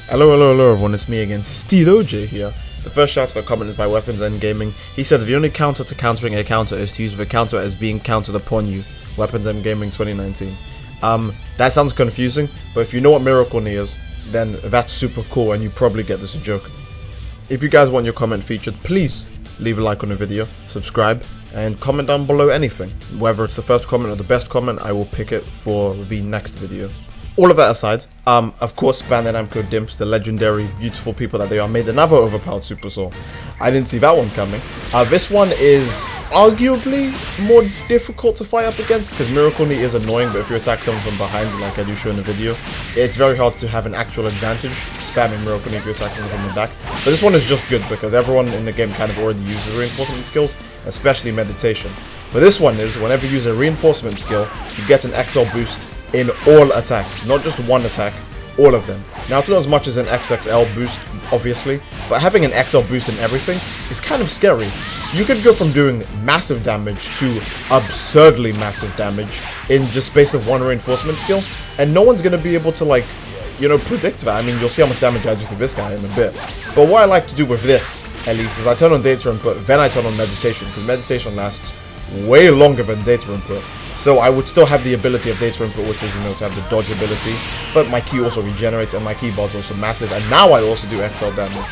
Hello everyone, it's me again, Steedoj here. The first shout to the comment is by Weapons End Gaming. He said the only counter to countering a counter is to use the counter as being countered upon you. Weapons End Gaming 2019. That sounds confusing, but if you know what Miracle Knee is, then that's super cool and you probably get this joke. If you guys want your comment featured, please leave a like on the video, subscribe, and comment down below anything. Whether it's the first comment or the best comment, I will pick it for the next video. All of that aside, of course, Bandai Namco Dimps, the legendary, beautiful people that they are, made another Overpowered Super Soul. I didn't see that one coming. This one is arguably more difficult to fight up against, because Miracle Knee is annoying, but if you attack someone from behind, like I do show in the video, it's very hard to have an actual advantage spamming Miracle Knee if you're attacking them from the back. But this one is just good, because everyone in the game kind of already uses reinforcement skills, especially meditation. But this one is, whenever you use a reinforcement skill, you get an XL boost in all attacks, not just one attack, all of them. Now it's not as much as an XXL boost, obviously, but having an XL boost in everything is kind of scary. You could go from doing massive damage to absurdly massive damage in just space of one reinforcement skill, and no one's gonna be able to, like, you know, predict that. I mean, you'll see how much damage I do to this guy in a bit. But what I like to do with this, at least, is I turn on data input, then I turn on meditation, because meditation lasts way longer than data input. So I would still have the ability of data input, which is, you know, to have the dodge ability, but my ki also regenerates and my ki bar is also massive, and now I also do XL damage.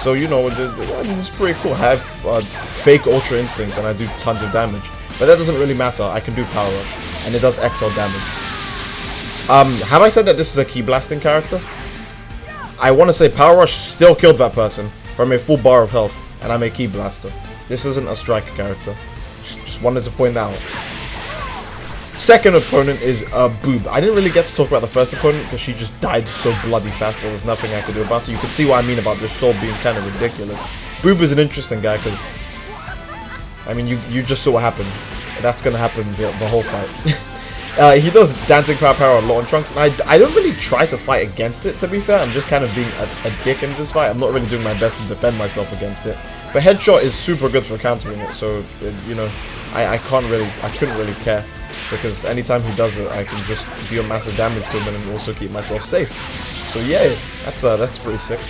So, you know, it's pretty cool. I have fake Ultra Instinct and I do tons of damage, but that doesn't really matter. I can do Power Rush, and it does XL damage. Have I said that this is a ki blasting character? I want to say Power Rush still killed that person from a full bar of health, and I'm a ki blaster. This isn't a strike character. Just wanted to point that out. Second opponent is Boob. I didn't really get to talk about the first opponent because she just died so bloody fast. There was nothing I could do about it. You can see what I mean about this soul being kind of ridiculous. Boob is an interesting guy because, I mean, you just saw what happened. That's going to happen the whole fight. He does Dancing Power a lot on Trunks, and I don't really try to fight against it, to be fair. I'm just kind of being a dick in this fight. I'm not really doing my best to defend myself against it. But Headshot is super good for countering it, so, you know, I couldn't really care. Because anytime he does it, I can just deal massive damage to him and also keep myself safe. So yeah, that's pretty sick.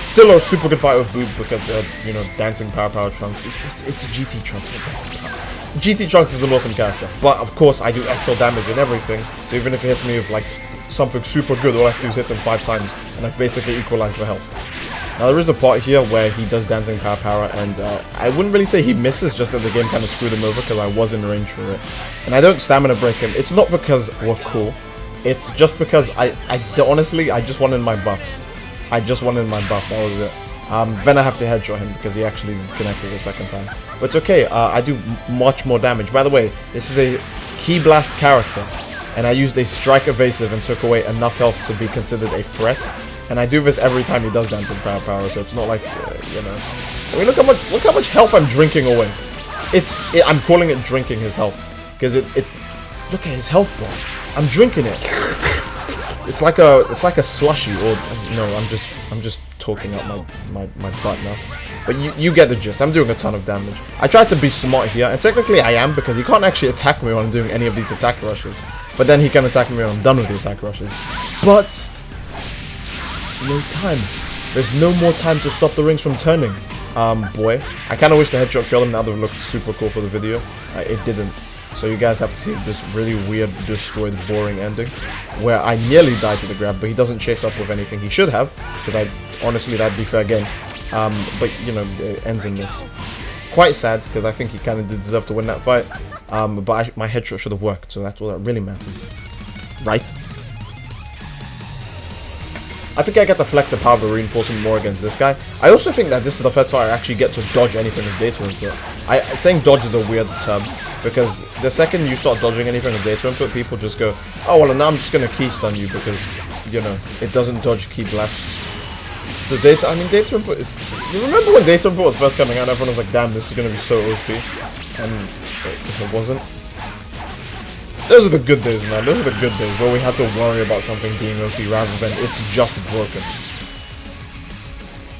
Still a super good fight with Boob because, you know, Dancing Power Trunks. It's GT Trunks with Dancing Power. GT Trunks is an awesome character. But of course, I do XL damage and everything. So even if he hits me with like something super good, all I have to do is hit him 5 times. And I've basically equalized the health. Now there is a part here where he does Dancing Power and I wouldn't really say he misses, just that the game kind of screwed him over because I was in range for it. And I don't stamina break him. It's not because we're cool. It's just because honestly, I just wanted my buff. That was it. Then I have to headshot him because he actually connected the second time. But it's okay, I do much more damage. By the way, this is a Ki Blast character. And I used a Strike Evasive and took away enough health to be considered a threat. And I do this every time he does Dancing Power, so it's not like, you know. I mean, look how much health I'm drinking away. I'm calling it drinking his health, because it look at his health bar. I'm drinking it. It's like a slushy, or no, I'm just talking out my butt now. But you get the gist. I'm doing a ton of damage. I tried to be smart here, and technically I am, because he can't actually attack me when I'm doing any of these attack rushes. But then he can attack me when I'm done with the attack rushes. But no time. There's no more time to stop the rings from turning. Boy. I kind of wish the headshot killed him. Now that would look super cool for the video. It didn't. So you guys have to see this really weird, destroyed, boring ending. Where I nearly died to the grab, but he doesn't chase up with anything. He should have. Because honestly, that'd be fair game. But, you know, it ends in this. Quite sad, because I think he kind of did deserve to win that fight. But my headshot should have worked. So that's all that really matters. Right? I think I get to flex the power of the reinforcement more against this guy. I also think that this is the first time I actually get to dodge anything with data input. Saying dodge is a weird term, because the second you start dodging anything with data input, people just go, oh well, now I'm just going to key stun you because, you know, it doesn't dodge ki blasts. So data input is... You remember when data input was first coming out, everyone was like, damn, this is going to be so OP. And it wasn't. Those are the good days, man. Those are the good days where we had to worry about something being OP rather than it's just broken.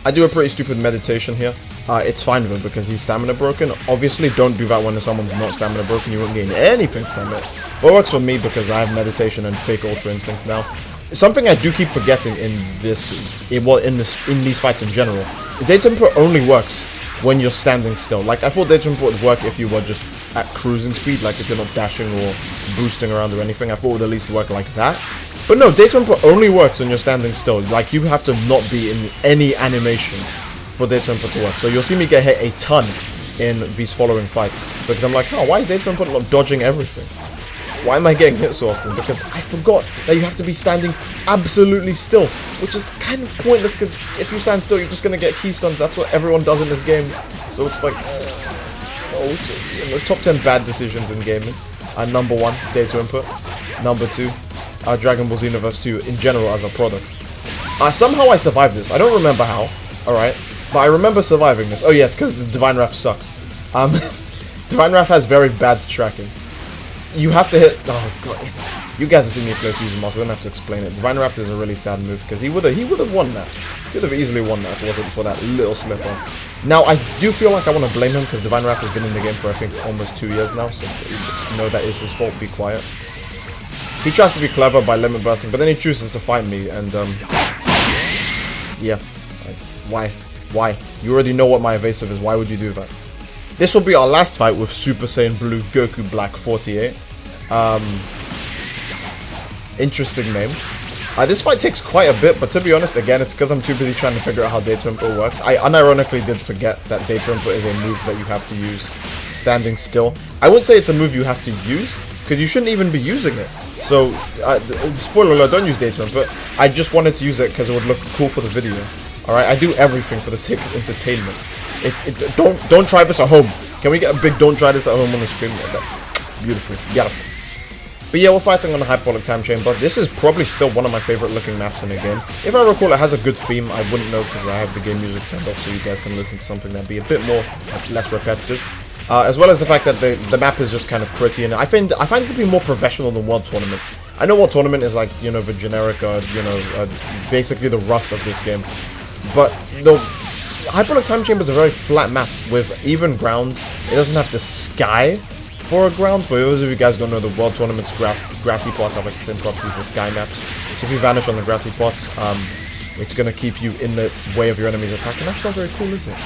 I do a pretty stupid meditation here. It's fine with him because he's stamina broken. Obviously, don't do that when someone's not stamina broken. You won't gain anything from it. But it works for me because I have meditation and fake Ultra Instinct now. something I do keep forgetting in these fights in general is data input only works when you're standing still. Like, I thought data input would work if you were just at cruising speed, like if you're not dashing or boosting around or anything. I thought it would at least work like that. But no, data input only works when you're standing still. Like, you have to not be in any animation for data input to work. So you'll see me get hit a ton in these following fights, because I'm like, oh, why is data input not dodging everything? Why am I getting hit so often? Because I forgot that you have to be standing absolutely still, which is kind of pointless, because if you stand still, you're just going to get key stunned. That's what everyone does in this game. So it's like, top 10 bad decisions in gaming. Number 1, data input. Number 2, Dragon Ball Xenoverse 2 in general as a product. Somehow I survived this. I don't remember how, alright? But I remember surviving this. Oh yeah, it's because the Divine Wrath sucks. Divine Wrath has very bad tracking. You have to hit. Oh god, you guys have seen me play Fusion Master. I don't have to explain it. Divine Wrath is a really sad move, because he would have won that. He would have easily won that if it wasn't for that little slip up. Now I do feel like I want to blame him, because Divine Wrath has been in the game for I think almost 2 years now. So no, that is his fault. Be quiet. He tries to be clever by limit bursting, but then he chooses to fight me, and yeah, why? Why? You already know what my evasive is. Why would you do that? This will be our last fight with Super Saiyan Blue Goku Black 48. Interesting name. This fight takes quite a bit, but to be honest, again, it's because I'm too busy trying to figure out how data input works. I unironically did forget that data input is a move that you have to use standing still. I wouldn't say it's a move you have to use, because you shouldn't even be using it. So, spoiler alert, don't use data input. I just wanted to use it because it would look cool for the video. Alright, I do everything for the sake of entertainment. Don't try this at home. Can we get a big don't try this at home on the screen? Beautiful. Beautiful. But yeah, we're fighting on the Hyperbolic Time Chamber. This is probably still one of my favorite looking maps in the game. If I recall, it has a good theme. I wouldn't know because I have the game music turned off, so you guys can listen to something that'd be a bit more, less repetitive. As well as the fact that the map is just kind of pretty, and I find it to be more professional than World Tournament. I know World Tournament is like, you know, the generic, basically the Rust of this game. But the Hyperbolic Time Chamber is a very flat map with even ground. It doesn't have the sky for a ground. For those of you guys who don't know, the World Tournament's grassy parts have like the same properties as sky maps. So if you vanish on the grassy parts, it's going to keep you in the way of your enemy's attack, and that's not very cool, is it?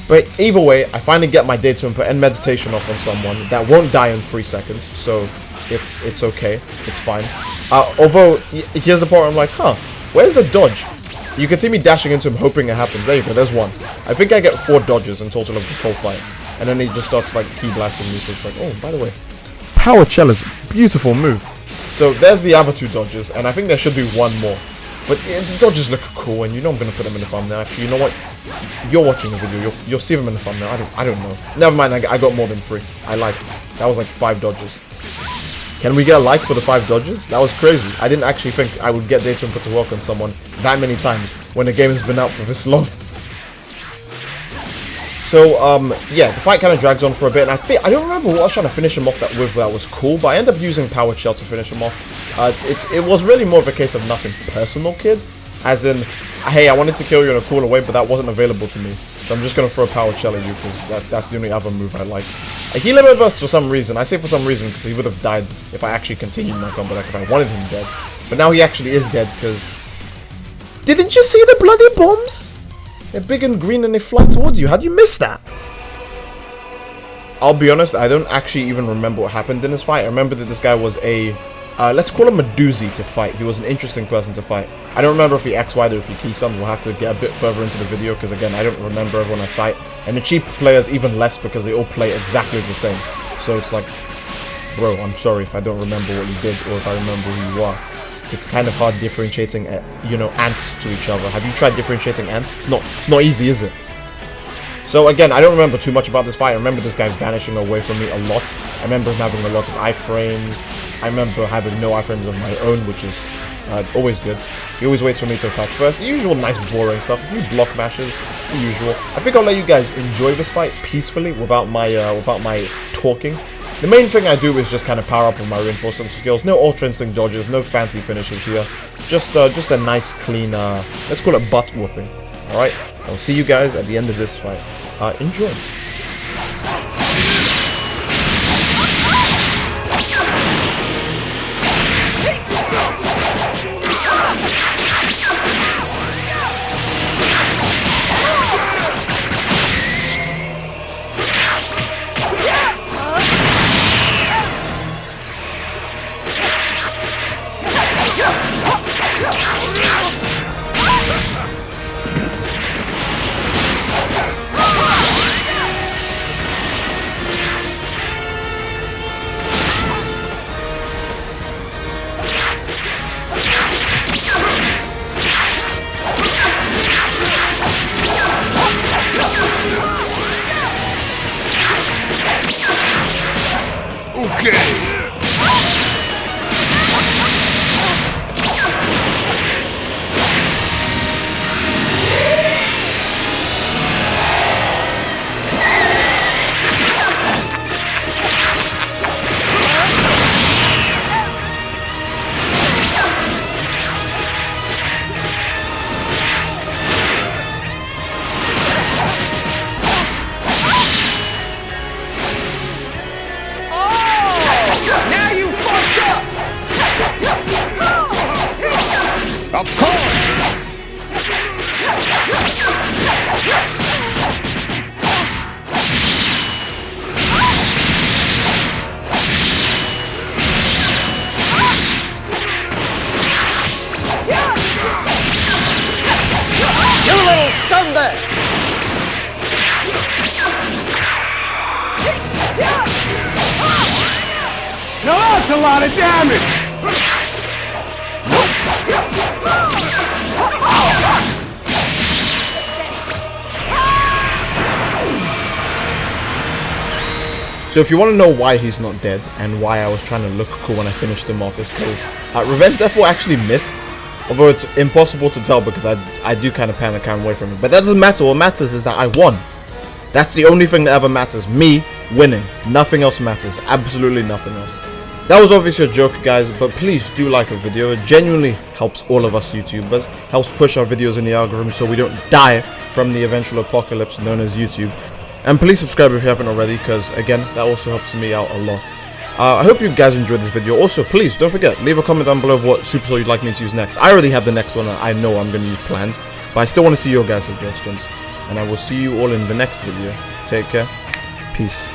But either way, I finally get my data input and meditation off on someone that won't die in 3 seconds, so it's okay, it's fine. Although, here's the part where I'm like, huh, where's the dodge? You can see me dashing into him, hoping it happens. There you go, there's one. I think I get 4 dodges in total of this whole fight. And then he just starts like key blasting me, so it's like, oh, by the way, Power Shell is a beautiful move. So there's the other 2 dodges, and I think there should be 1 more. But the dodges look cool, and you know I'm going to put them in the thumbnail. Actually, you know what? You're watching the video, you'll see them in the thumbnail. I don't know. Never mind, I got more than 3. I like it. That was like 5 dodges. Can we get a like for the 5 dodges? That was crazy. I didn't actually think I would get data input to work on someone that many times when the game has been out for this long. So, yeah, the fight kind of drags on for a bit, and I don't remember what I was trying to finish him off with that was cool, but I ended up using Power Shell to finish him off. It was really more of a case of nothing personal, kid. As in, hey, I wanted to kill you in a cooler way, but that wasn't available to me. So I'm just going to throw Power Shell at you, because that's the only other move I like. He limit burst for some reason. I say for some reason, because he would have died if I actually continued my combo deck, if I wanted him dead. But now he actually is dead, because... Didn't you see the bloody bombs? They're big and green and they fly towards you. How do you miss that? I'll be honest, I don't actually even remember what happened in this fight. I remember that this guy was a... let's call him a doozy to fight. He was an interesting person to fight. I don't remember if he X-Y'd or if he keystunned. We'll have to get a bit further into the video, because again, I don't remember everyone I fight. And the cheap players even less, because they all play exactly the same. So it's like, bro, I'm sorry if I don't remember what you did or if I remember who you are. It's kind of hard differentiating, you know, ants to each other. Have you tried differentiating ants? It's not easy, is it? So again, I don't remember too much about this fight. I remember this guy vanishing away from me a lot. I remember him having a lot of iframes. I remember having no iframes of my own, which is always good. He always waits for me to attack first. The usual nice boring stuff. A few block mashes, the usual. I think I'll let you guys enjoy this fight peacefully without my talking. The main thing I do is just kind of power up with my reinforcement skills. No Ultra Instinct dodges, no fancy finishes here. Just a nice clean, let's call it butt whooping. Alright, I'll see you guys at the end of this fight. Enjoy. Of course! You little scumbag! Now that's a lot of damage! So if you want to know why he's not dead and why I was trying to look cool when I finished him off, it's because Revenge Devil actually missed. Although it's impossible to tell because I do kind of pan the camera away from it. But that doesn't matter. What matters is that I won. That's the only thing that ever matters. Me winning. Nothing else matters. Absolutely nothing else. That was obviously a joke, guys, but please do like a video. It genuinely helps all of us YouTubers. Helps push our videos in the algorithm so we don't die from the eventual apocalypse known as YouTube. And please subscribe if you haven't already, because again, that also helps me out a lot. I hope you guys enjoyed this video. Also, please don't forget, leave a comment down below of what super soul you'd like me to use next. I already have the next one and I know I'm going to use planned, but I still want to see your guys' suggestions. And I will see you all in the next video. Take care. Peace.